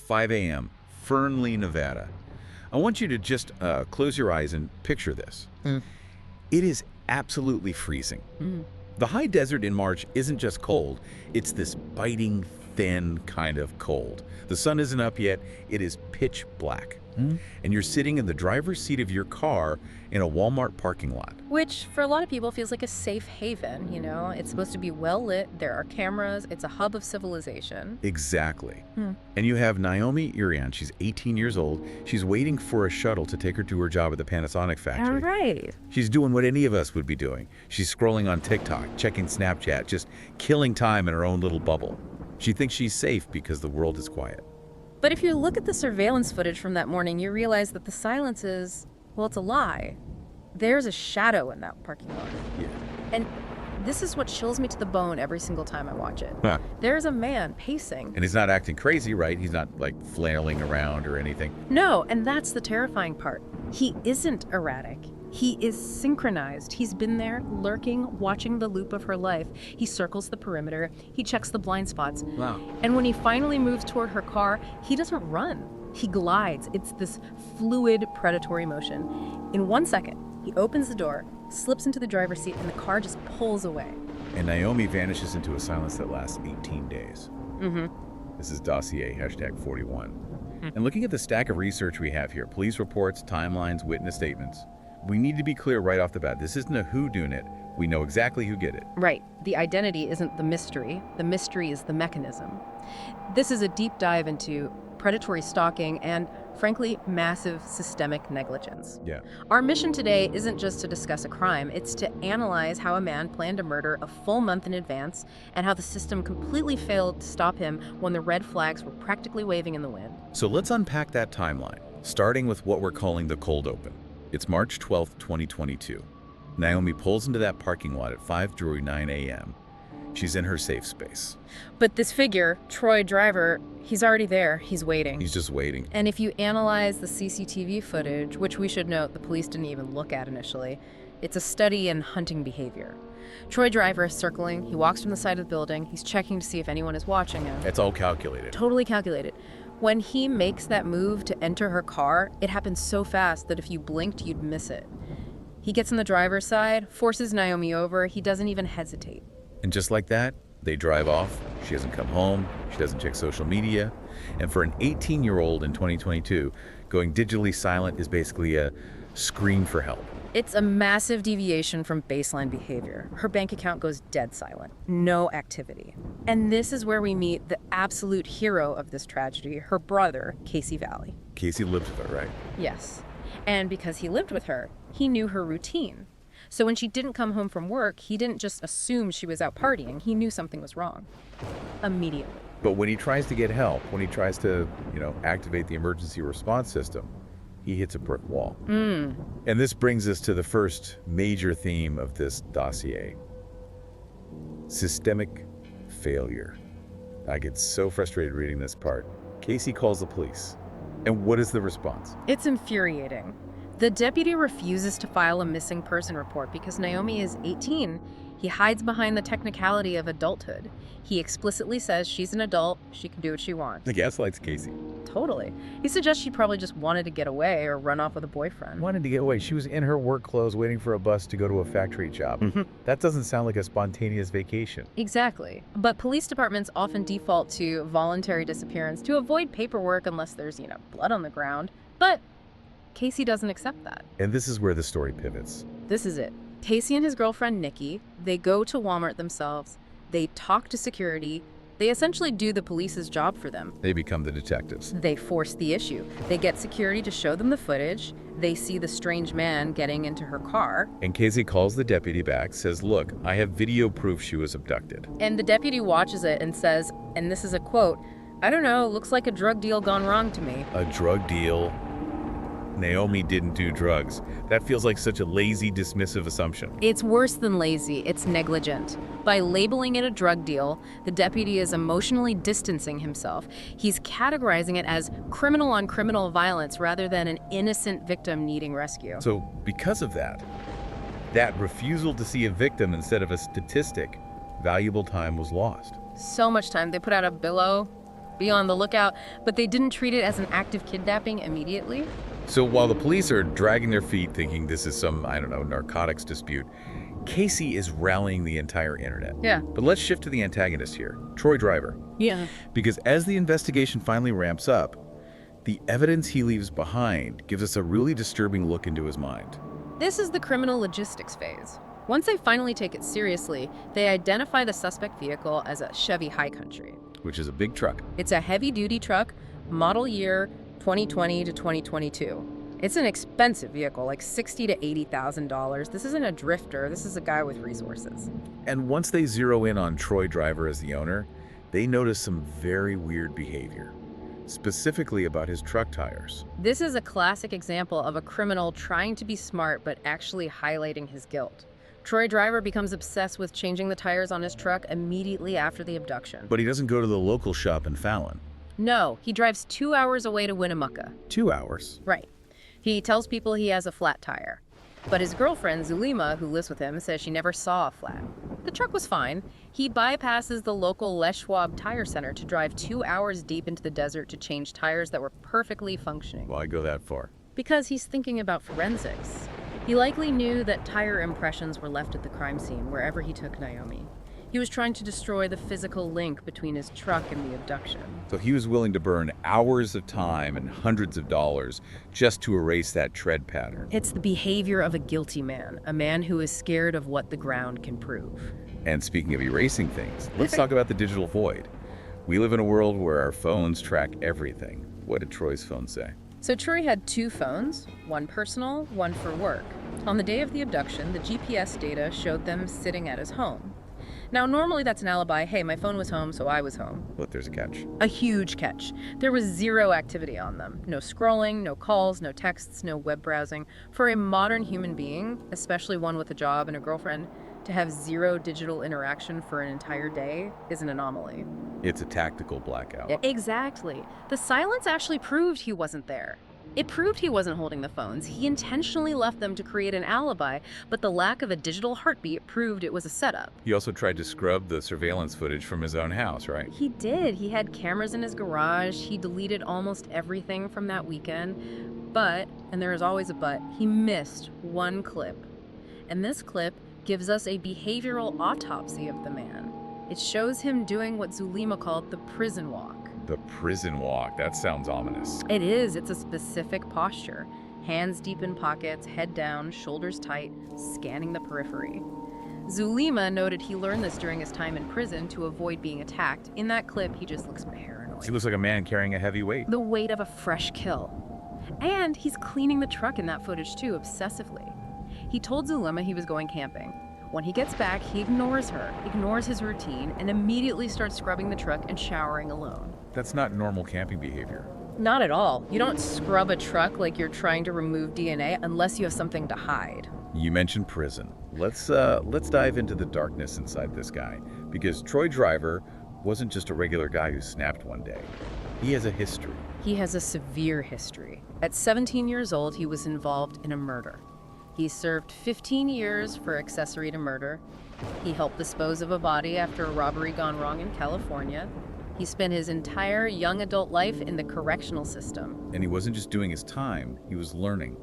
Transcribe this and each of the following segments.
5 a.m., Fernley, Nevada. I want you to just close your eyes and picture this. It is absolutely freezing. The high desert in March isn't just cold, it's this biting, thin kind of cold. The sun isn't up yet, it is pitch black. And you're sitting in the driver's seat of your car in a Walmart parking lot. Which, for a lot of people, feels like a safe haven, you know? It's supposed to be well lit, there are cameras, it's a hub of civilization. Exactly. And you have Naomi Irion. She's 18 years old. She's waiting for a shuttle to take her to her job at the Panasonic factory. All right. She's doing what any of us would be doing. She's scrolling on TikTok, checking Snapchat, just killing time in her own little bubble. She thinks she's safe because the world is quiet. But if you look at the surveillance footage from that morning, you realize that the silence is, well, it's a lie. There's a shadow in that parking lot. Yeah. And this is what chills me to the bone every single time I watch it. There's a man pacing. And he's not acting crazy, right? He's not like flailing around or anything. No, and that's the terrifying part. He isn't erratic. He is synchronized. He's been there, lurking, watching the loop of her life. He circles the perimeter. He checks the blind spots. Wow. And when he finally moves toward her car, he doesn't run. He glides. It's this fluid, predatory motion. In 1 second, he opens the door, slips into the driver's seat, and the car just pulls away. And Naomi vanishes into a silence that lasts 18 days. This is Dossier, #41. And looking at the stack of research we have here, police reports, timelines, witness statements, we need to be clear right off the bat. This isn't a whodunit. We know exactly who did it. Right. The identity isn't the mystery. The mystery is the mechanism. This is a deep dive into predatory stalking and, frankly, massive systemic negligence. Yeah. Our mission today isn't just to discuss a crime. It's to analyze how a man planned a murder a full month in advance and how the system completely failed to stop him when the red flags were practically waving in the wind. So let's unpack that timeline, starting with what we're calling the cold open. It's March 12th, 2022. Naomi pulls into that parking lot at 5:09 a.m. She's in her safe space. But this figure, Troy Driver, he's already there. He's waiting. He's just waiting. And if you analyze the CCTV footage, which we should note the police didn't even look at initially, it's a study in hunting behavior. Troy Driver is circling. He walks from the side of the building. He's checking to see if anyone is watching him. It's all calculated. Totally calculated. When he makes that move to enter her car, it happens so fast that if you blinked, you'd miss it. He gets on the driver's side, forces Naomi over. He doesn't even hesitate. And just like that, they drive off. She doesn't come home. She doesn't check social media. And for an 18-year-old in 2022, going digitally silent is basically a scream for help. It's a massive deviation from baseline behavior. Her bank account goes dead silent. No activity. And this is where we meet the absolute hero of this tragedy, her brother, Casey Valley. Casey lived with her, right? Yes. And because he lived with her, he knew her routine. So when she didn't come home from work, he didn't just assume she was out partying. He knew something was wrong. Immediately. But when he tries to get help, when he tries to, activate the emergency response system, he hits a brick wall. And this brings us to the first major theme of this dossier. Systemic failure. I get so frustrated reading this part. Casey calls the police. And what is the response? It's infuriating. The deputy refuses to file a missing person report because Naomi is 18. He hides behind the technicality of adulthood. He explicitly says she's an adult, she can do what she wants. The gaslights Casey. Totally. He suggests she probably just wanted to get away or run off with a boyfriend. Wanted to get away. She was in her work clothes waiting for a bus to go to a factory job. That doesn't sound like a spontaneous vacation. Exactly. But police departments often default to voluntary disappearance to avoid paperwork unless there's, blood on the ground. But Casey doesn't accept that. And this is where the story pivots. This is it. Casey and his girlfriend, Nikki, they go to Walmart themselves. They talk to security. They essentially do the police's job for them. They become the detectives. They force the issue. They get security to show them the footage. They see the strange man getting into her car. And Casey calls the deputy back, says, look, I have video proof she was abducted. And the deputy watches it and says, and this is a quote, "I don't know, looks like a drug deal gone wrong to me." A drug deal? Naomi didn't do drugs. That feels like such a lazy, dismissive assumption. It's worse than lazy, it's negligent. By labeling it a drug deal, the deputy is emotionally distancing himself. He's categorizing it as criminal on criminal violence rather than an innocent victim needing rescue. So because of that refusal to see a victim instead of a statistic, valuable time was lost. So much time. They put out a billo. be on the lookout, but they didn't treat it as an active kidnapping immediately. So while the police are dragging their feet thinking this is some, I don't know, narcotics dispute, Casey is rallying the entire internet. Yeah. But let's shift to the antagonist here, Troy Driver. Yeah. Because as the investigation finally ramps up, the evidence he leaves behind gives us a really disturbing look into his mind. This is the criminal logistics phase. Once they finally take it seriously, they identify the suspect vehicle as a Chevy High Country. Which is a big truck. It's a heavy-duty truck, model year 2020 to 2022. It's an expensive vehicle, like $60,000 to $80,000. This isn't a drifter, this is a guy with resources. And once they zero in on Troy Driver as the owner, they notice some very weird behavior, specifically about his truck tires. This is a classic example of a criminal trying to be smart but actually highlighting his guilt. Troy Driver becomes obsessed with changing the tires on his truck immediately after the abduction. But he doesn't go to the local shop in Fallon. No, he drives 2 hours away to Winnemucca. 2 hours? Right. He tells people he has a flat tire. But his girlfriend, Zulema, who lives with him, says she never saw a flat. The truck was fine. He bypasses the local Les Schwab tire center to drive 2 hours deep into the desert to change tires that were perfectly functioning. Why go that far? Because he's thinking about forensics. He likely knew that tire impressions were left at the crime scene wherever he took Naomi. He was trying to destroy the physical link between his truck and the abduction. So he was willing to burn hours of time and hundreds of dollars just to erase that tread pattern. It's the behavior of a guilty man, a man who is scared of what the ground can prove. And speaking of erasing things, let's talk about the digital void. We live in a world where our phones track everything. What did Troy's phone say? So Troy had 2 phones, one personal, one for work. On the day of the abduction, the GPS data showed them sitting at his home. Now, normally that's an alibi. Hey, my phone was home, so I was home. But there's a catch. A huge catch. There was 0 activity on them. No scrolling, no calls, no texts, no web browsing. For a modern human being, especially one with a job and a girlfriend, to have 0 digital interaction for an entire day is an anomaly. It's a tactical blackout. Exactly. The silence actually proved he wasn't there. It proved he wasn't holding the phones. He intentionally left them to create an alibi, but the lack of a digital heartbeat proved it was a setup. He also tried to scrub the surveillance footage from his own house, right? He did. He had cameras in his garage. He deleted almost everything from that weekend. But, and there is always a but, he missed one clip. And this clip gives us a behavioral autopsy of the man. It shows him doing what Zulema called the prison walk. The prison walk. That sounds ominous. It is. It's a specific posture. Hands deep in pockets, head down, shoulders tight, scanning the periphery. Zulema noted he learned this during his time in prison to avoid being attacked. In that clip, he just looks paranoid. He looks like a man carrying a heavy weight. The weight of a fresh kill. And he's cleaning the truck in that footage too, obsessively. He told Zulema he was going camping. When he gets back, he ignores her, ignores his routine, and immediately starts scrubbing the truck and showering alone. That's not normal camping behavior. Not at all. You don't scrub a truck like you're trying to remove DNA unless you have something to hide. You mentioned prison. Let's dive into the darkness inside this guy, because Troy Driver wasn't just a regular guy who snapped one day. He has a history. He has a severe history. At 17 years old, he was involved in a murder. He served 15 years for accessory to murder. He helped dispose of a body after a robbery gone wrong in California. He spent his entire young adult life in the correctional system. And he wasn't just doing his time, he was learning.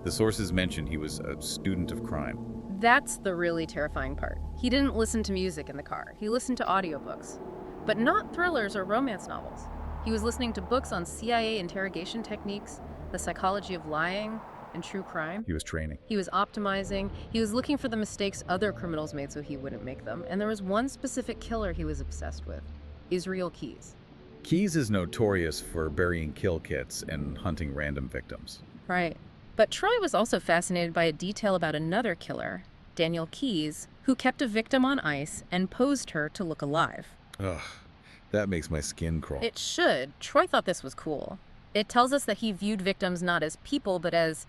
The sources mentioned he was a student of crime. That's the really terrifying part. He didn't listen to music in the car. He listened to audiobooks. But not thrillers or romance novels. He was listening to books on CIA interrogation techniques, the psychology of lying, and true crime. He was training. He was optimizing. He was looking for the mistakes other criminals made so he wouldn't make them. And there was one specific killer he was obsessed with, Israel Keyes. Keyes is notorious for burying kill kits and hunting random victims. Right. But Troy was also fascinated by a detail about another killer, Daniel Keyes, who kept a victim on ice and posed her to look alive. Ugh, that makes my skin crawl. It should. Troy thought this was cool. It tells us that he viewed victims not as people, but as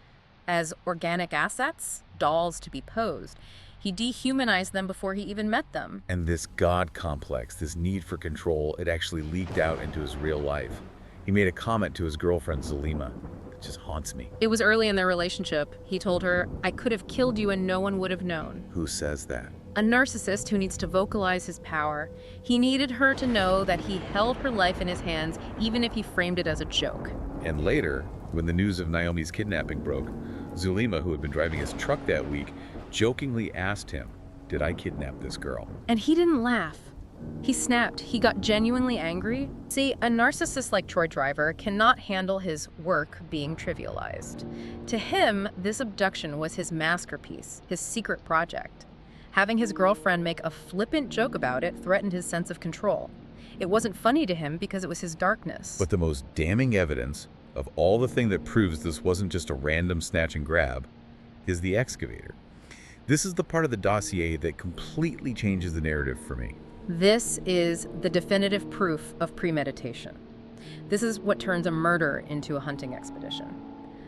organic assets, dolls to be posed. He dehumanized them before he even met them. And this God complex, this need for control, it actually leaked out into his real life. He made a comment to his girlfriend, Zulema. It just haunts me. It was early in their relationship. He told her, "I could have killed you and no one would have known." Who says that? A narcissist who needs to vocalize his power. He needed her to know that he held her life in his hands, even if he framed it as a joke. And later, when the news of Naomi's kidnapping broke, Zulema, who had been driving his truck that week, jokingly asked him, "Did I kidnap this girl?" And he didn't laugh. He snapped. He got genuinely angry. See, a narcissist like Troy Driver cannot handle his work being trivialized. To him, this abduction was his masterpiece, his secret project. Having his girlfriend make a flippant joke about it threatened his sense of control. It wasn't funny to him because it was his darkness. But the most damning evidence of all the thing that proves this wasn't just a random snatch and grab is the excavator. This is the part of the dossier that completely changes the narrative for me. This is the definitive proof of premeditation. This is what turns a murder into a hunting expedition.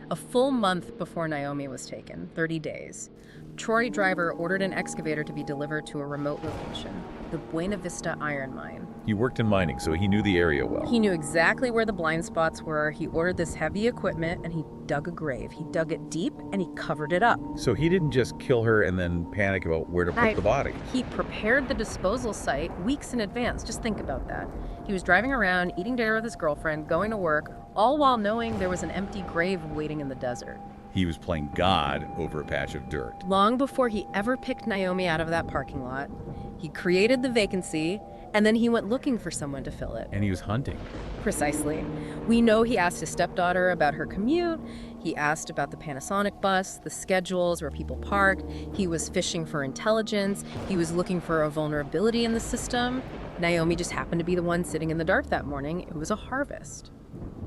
A full month before Naomi was taken, 30 days, Troy Driver ordered an excavator to be delivered to a remote location, the Buena Vista iron mine. He worked in mining, so he knew the area well. He knew exactly where the blind spots were. He ordered this heavy equipment and he dug a grave. He dug it deep and he covered it up. So he didn't just kill her and then panic about where to put the body. He prepared the disposal site weeks in advance. Just think about that. He was driving around, eating dinner with his girlfriend, going to work, all while knowing there was an empty grave waiting in the desert. He was playing God over a patch of dirt. Long before he ever picked Naomi out of that parking lot, he created the vacancy, and then he went looking for someone to fill it. And he was hunting. Precisely. We know he asked his stepdaughter about her commute. He asked about the Panasonic bus, the schedules where people parked. He was fishing for intelligence. He was looking for a vulnerability in the system. Naomi just happened to be the one sitting in the dark that morning. It was a harvest.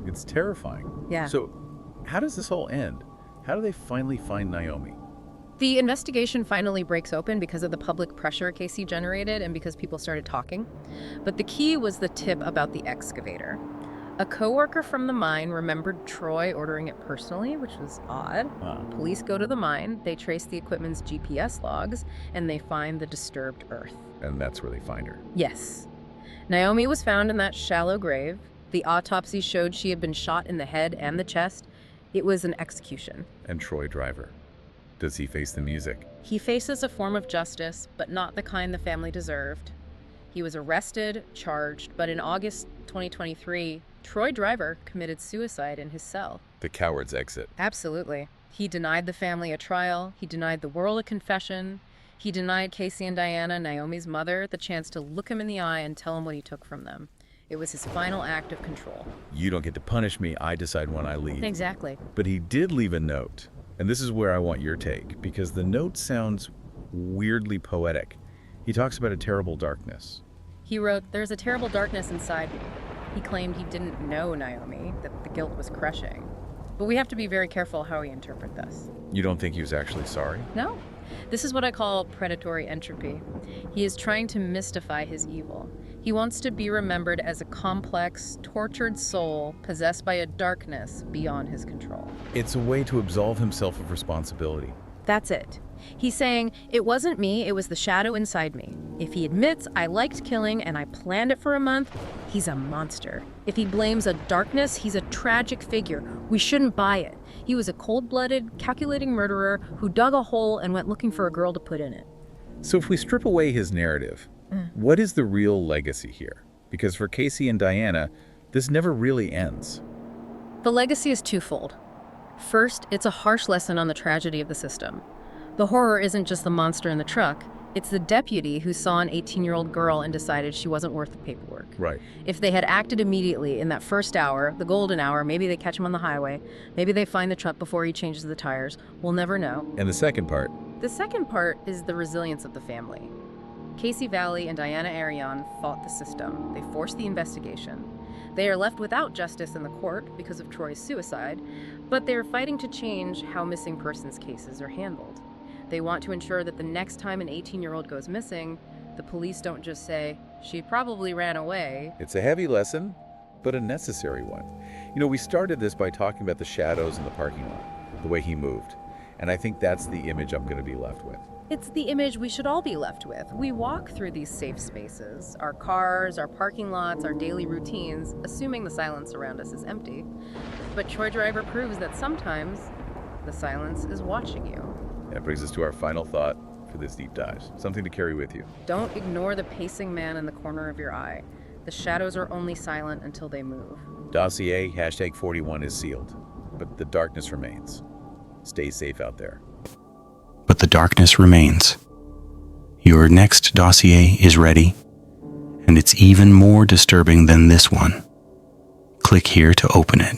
It's terrifying. Yeah. So how does this all end? How do they finally find Naomi? The investigation finally breaks open because of the public pressure Casey generated and because people started talking. But the key was the tip about the excavator. A coworker from the mine remembered Troy ordering it personally, which was odd. Police go to the mine, they trace the equipment's GPS logs, and they find the disturbed earth. And that's where they find her. Yes. Naomi was found in that shallow grave. The autopsy showed she had been shot in the head and the chest. It was an execution. And Troy Driver. Does he face the music? He faces a form of justice, but not the kind the family deserved. He was arrested, charged, but in August 2023, Troy Driver committed suicide in his cell. The coward's exit. Absolutely. He denied the family a trial. He denied the world a confession. He denied Casey and Diana, Naomi's mother, the chance to look him in the eye and tell him what he took from them. It was his final act of control. You don't get to punish me, I decide when I leave. Exactly. But he did leave a note. And this is where I want your take, because the note sounds weirdly poetic. He talks about a terrible darkness. He wrote, "There's a terrible darkness inside me." He claimed he didn't know Naomi, that the guilt was crushing. But we have to be very careful how we interpret this. You don't think he was actually sorry? No. This is what I call predatory entropy. He is trying to mystify his evil. He wants to be remembered as a complex, tortured soul possessed by a darkness beyond his control. It's a way to absolve himself of responsibility. That's it. He's saying, it wasn't me, it was the shadow inside me. If he admits I liked killing and I planned it for a month, he's a monster. If he blames a darkness, he's a tragic figure. We shouldn't buy it. He was a cold-blooded, calculating murderer who dug a hole and went looking for a girl to put in it. So if we strip away his narrative, what is the real legacy here? Because for Casey and Diana, this never really ends. The legacy is twofold. First, it's a harsh lesson on the tragedy of the system. The horror isn't just the monster in the truck, it's the deputy who saw an 18-year-old girl and decided she wasn't worth the paperwork. Right. If they had acted immediately in that first hour, the golden hour, maybe they catch him on the highway, maybe they find the truck before he changes the tires, we'll never know. And the second part? The second part is the resilience of the family. Casey Valley and Diana Irion fought the system. They forced the investigation. They are left without justice in the court because of Troy's suicide, but they are fighting to change how missing persons cases are handled. They want to ensure that the next time an 18-year-old goes missing, the police don't just say, "She probably ran away." It's a heavy lesson, but a necessary one. You know, we started this by talking about the shadows in the parking lot, the way he moved. And I think that's the image I'm going to be left with. It's the image we should all be left with. We walk through these safe spaces, our cars, our parking lots, our daily routines, assuming the silence around us is empty. But Troy Driver proves that sometimes the silence is watching you. That brings us to our final thought for this deep dive. Something to carry with you. Don't ignore the pacing man in the corner of your eye. The shadows are only silent until they move. Dossier #41 is sealed, but the darkness remains. Stay safe out there. But the darkness remains. Your next dossier is ready, and it's even more disturbing than this one. Click here to open it.